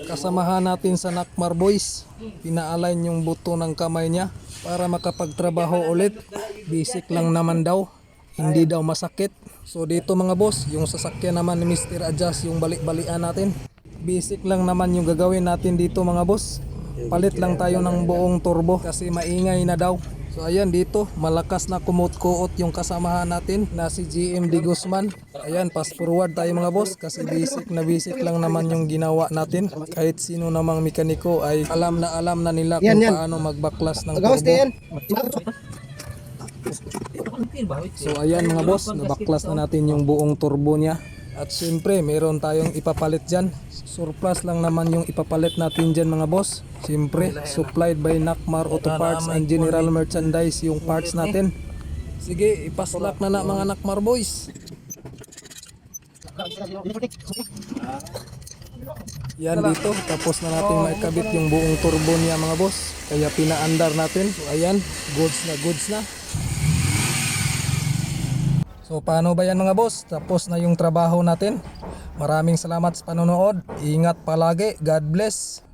Kasamahan natin sa Nakmar Boys. Pinaalign yung buto ng kamay niya para makapagtrabaho ulit. Basic lang naman daw. Hindi daw masakit. So dito mga boss, yung sasakyan naman ni Mr. Adjust yung balik-balian natin. Basic lang naman yung gagawin natin dito mga boss. Palit lang tayo ng buong turbo kasi maingay na daw. So ayan dito, malakas na kumot-kuot yung kasamahan natin na si GM D. Guzman. Ayan, fast forward tayo mga boss kasi basic lang naman yung ginawa natin. Kahit sino namang mekaniko ay alam na nila kung paano magbaklas ng turbo. So ayan mga boss, nabaklas na natin yung buong turbo niya. At syempre meron tayong ipapalit dyan. Surplus lang naman yung ipapalit natin dyan mga boss. Syempre supplied by Nakmar Auto Parts and General Merchandise yung parts natin. Sige, ipaslak na mga Nakmar boys. Yan dito, tapos na natin maikabit yung buong turbo niya mga boss. Kaya pinaandar natin. So ayan, goods na. So paano ba yan mga boss? Tapos na yung trabaho natin. Maraming salamat sa panonood. Ingat palagi. God bless.